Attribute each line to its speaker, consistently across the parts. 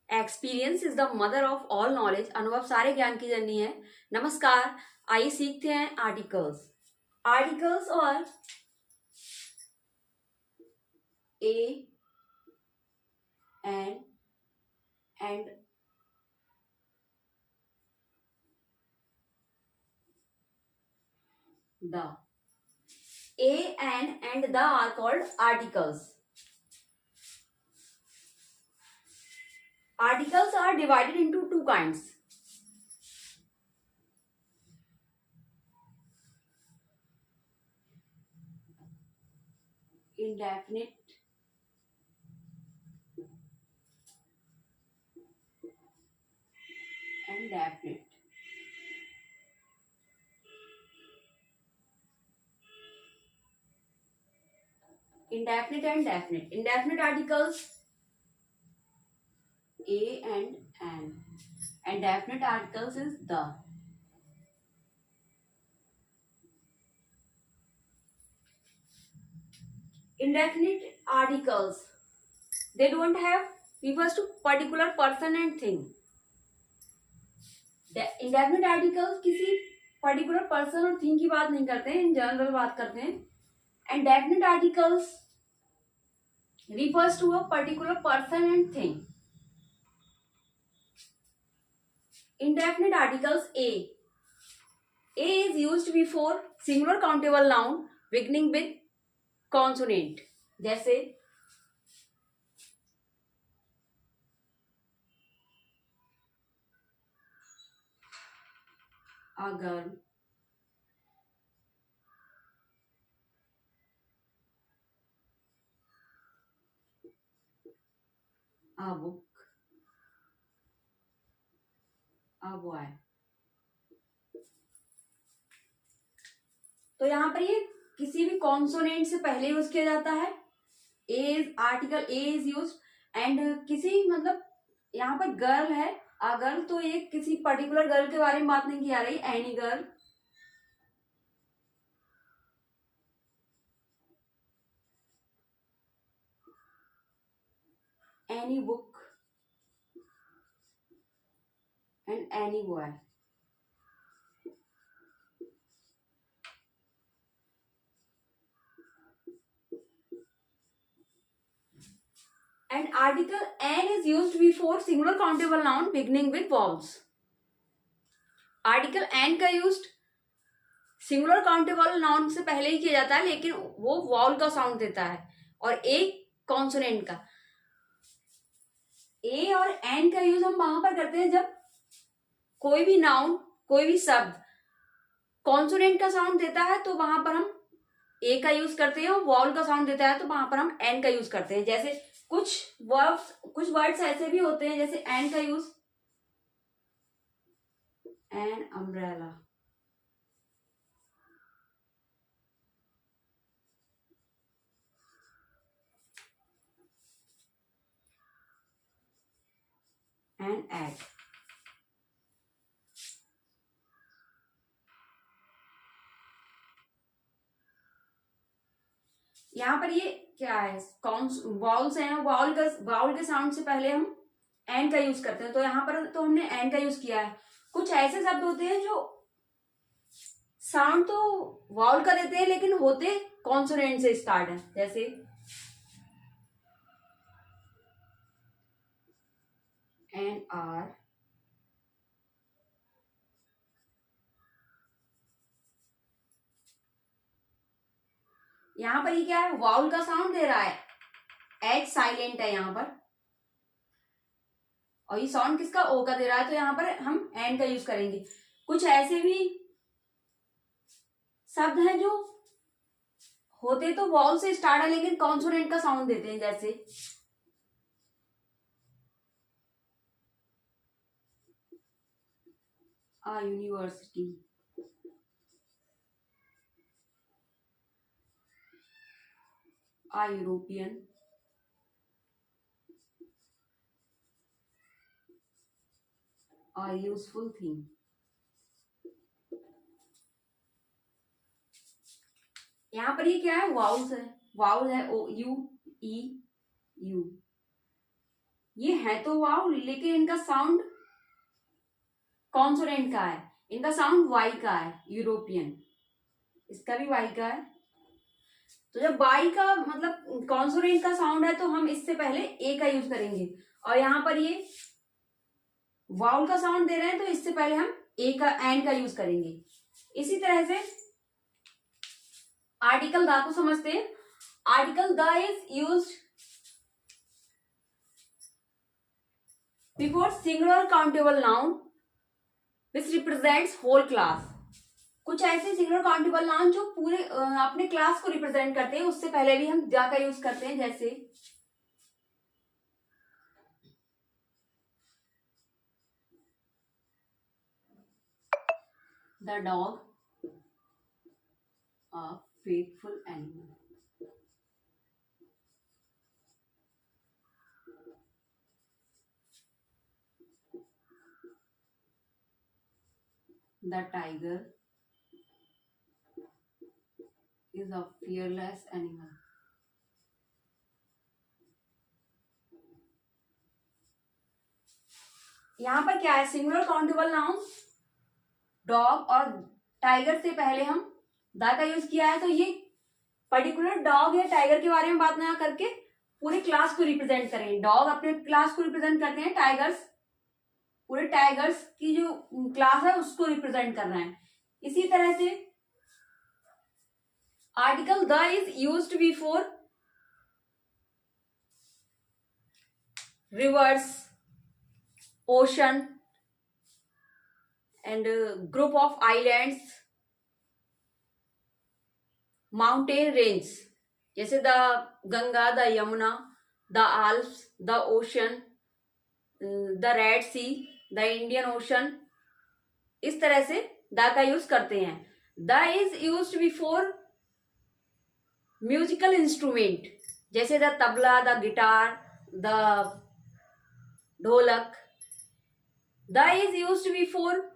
Speaker 1: Experience is the mother of all knowledge. अनुभव सारे ज्ञान की जननी है। नमस्कार, आइए सीखते हैं आर्टिकल्स। आर्टिकल्स और a and the. A and the are called articles. Articles are divided into two kinds. Indefinite and definite. Indefinite and definite. Indefinite articles a and an, and definite articles is the. Indefinite articles, they don't have refers to particular person and thing. Indefinite articles किसी particular person और thing की बात नहीं करते हैं, in general बात करते हैं. And definite articles refers to a particular person and thing. Indefinite articles a is used before singular countable noun beginning with consonant. जैसे अगर, a book, a boy. तो यहाँ पर ये किसी भी कॉन्सोनेंट से पहले यूज किया जाता है. A article A is use and किसी मतलब यहाँ पर गर्ल है, अ गर्ल, तो ये किसी पर्टिकुलर गर्ल के बारे में बात नहीं की जा रही. Any girl, any book and any boy. And article an is used before singular countable noun beginning with vowels. Article an का यूज सिंगुलर काउंटेबल नाउन से पहले ही किया जाता है, लेकिन वो वॉल का साउंड देता है, और एक कॉन्सोनेंट का. ए और एन का यूज हम वहां पर करते हैं जब कोई भी नाउन, कोई भी शब्द कॉन्सोनेंट का साउंड देता है, तो वहां पर हम ए का यूज करते हैं, और वॉल का साउंड देता है तो वहां पर हम एन का यूज करते हैं. जैसे कुछ वर्ड्स ऐसे भी होते हैं, जैसे एन का use, an umbrella, an egg. यहाँ पर ये क्या है, वाउल्स हैं, वाउल के साउंड से पहले हम एन का यूज करते हैं, तो यहाँ पर तो हमने एन का यूज किया है. कुछ ऐसे शब्द होते हैं जो साउंड तो वाउल का देते हैं लेकिन होते कॉन्सोनेंट से स्टार्ट है, जैसे एन आर, यहाँ पर ये क्या है, वाउल का साउंड दे रहा है, एच साइलेंट है यहाँ पर, और ये साउंड किसका, ओ का दे रहा है, तो यहाँ पर हम एन का यूज करेंगे. कुछ ऐसे भी शब्द हैं जो होते तो वाउल से स्टार्ट है लेकिन कॉन्सोनेंट का साउंड देते हैं, जैसे आ यूनिवर्सिटी, आ यूरोपियन, आ यूजफुल थिंग. यहाँ पर ये क्या है, वाउल्स है, वाउल है, ओ यू ई यू, ये है तो वाव, लेकिन इनका साउंड कॉन्सोनेंट का है, इनका साउंड वाई का है, यूरोपियन, इसका भी वाई का है। तो जब वाई का मतलब कॉन्सोनेंट का साउंड है तो हम इससे पहले ए का यूज करेंगे, और यहाँ पर ये वाउल का साउंड दे रहे हैं तो इससे पहले हम ए का एंड का यूज करेंगे। इसी तरह से आर्टिकल द को समझते हैं। Article the is used before singular countable noun which represents whole class. कुछ ऐसे सिंगुलर काउंटेबल नाउन जो पूरे अपने क्लास को रिप्रेजेंट करते हैं, उससे पहले भी हम द का यूज करते हैं, जैसे the dog a faithful animal, the tiger is a fearless animal. यहां पर क्या है, सिंगुलर काउंटेबल नाउन डॉग और टाइगर से पहले हम द का यूज किया है, तो ये पर्टिकुलर डॉग या टाइगर के बारे में बात ना करके पूरे क्लास को रिप्रेजेंट करें। डॉग अपने क्लास को रिप्रेजेंट करते हैं, टाइगर्स पूरे टाइगर्स की जो क्लास है उसको रिप्रेजेंट कर रहे हैं। इसी तरह से article the is used before rivers, ocean and group of islands, mountain range, जैसे the Ganga, the Yamuna, the Alps, the ocean, the red sea, the Indian ocean. इस तरह से द का यूज करते हैं। The is used before musical instrument, जैसे the tabla, the guitar, the dholak. The is used before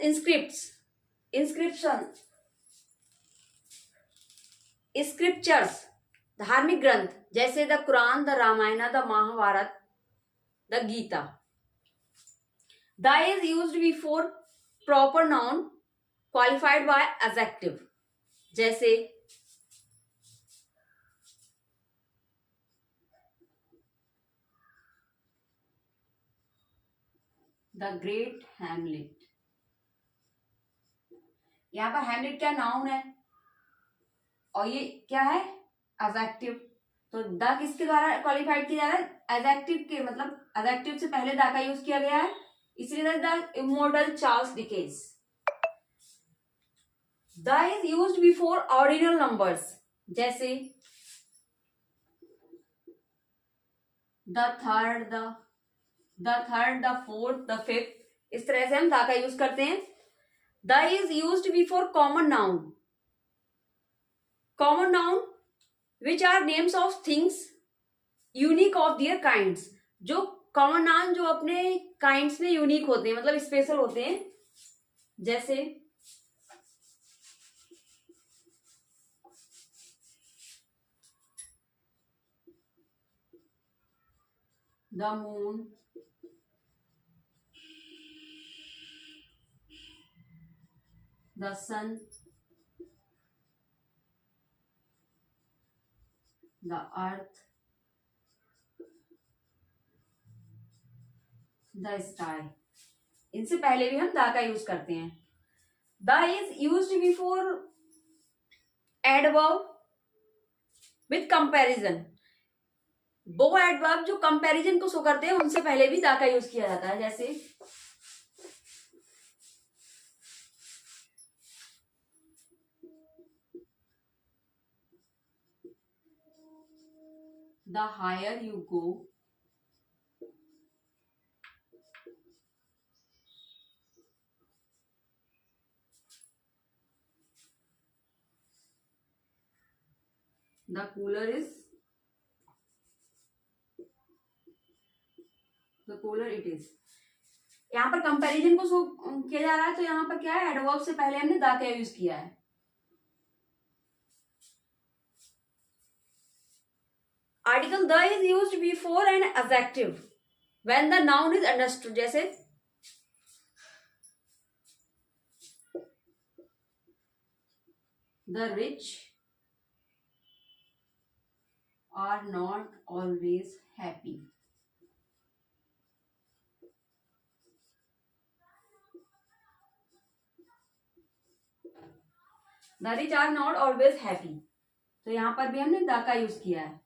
Speaker 1: inscription, scriptures, धार्मिक ग्रंथ, जैसे the Quran, the Ramayana, the Mahabharata, the Gita. The is used before proper noun qualified by adjective, जैसे the great Hamlet. यहां पर Hamlet क्या noun है और ये क्या है, एडजेक्टिव। तो द किसके द्वारा क्वालिफाइड किया जा रहा है, एडजेक्टिव के, मतलब एडजेक्टिव से पहले द का यूज किया गया है, इसलिए the immortal Charles Dickens. The is used before ordinal numbers, जैसे the third, the fourth, the fifth. इस तरह से हम द का यूज करते हैं। The is used before common noun, common noun which are names of things unique of their kinds. जो common noun जो अपने काइंड्स में यूनिक होते हैं, मतलब स्पेशल होते हैं, जैसे the moon, the sun, the earth, the sky. इनसे पहले भी हम द का यूज करते हैं। The is used before adverb with comparison. वो एडवर्ब जो कंपैरिजन को शो करते हैं उनसे पहले भी द का यूज किया जाता है, जैसे the higher you go, the cooler it is. यहाँ पर कंपैरिजन को शो किया जा रहा है, तो यहाँ पर क्या है, एडवर्ब से पहले हमने द का यूज किया है। Article the is used before an adjective when the noun is understood, जैसे the rich are not always happy. The rich are not always happy, तो यहां पर भी हमने द का यूज किया है।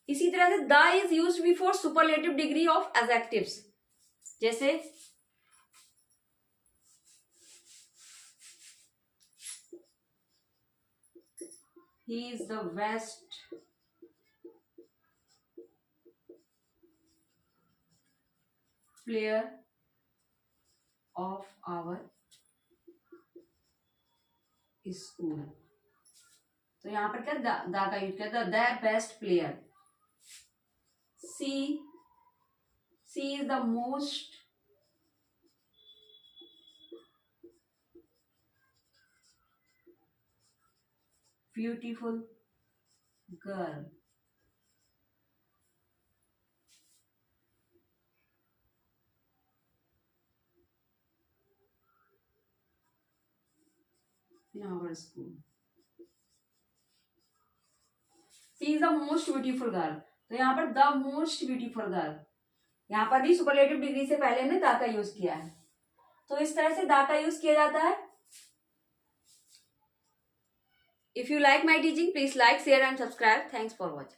Speaker 1: इसी तरह से the is used before superlative degree of adjectives, जैसे he is the best player of our school। तो यहां पर क्या दा का यूज किया, the best player. She is the most beautiful girl. in our school। She is the most beautiful girl, तो यहाँ पर द मोस्ट ब्यूटीफुल गर्ल, यहाँ पर भी सुपरलेटिव डिग्री से पहले हमने द का यूज किया है। तो इस तरह से द का यूज किया जाता है। If you like my teaching, please like, share and subscribe. Thanks for watching.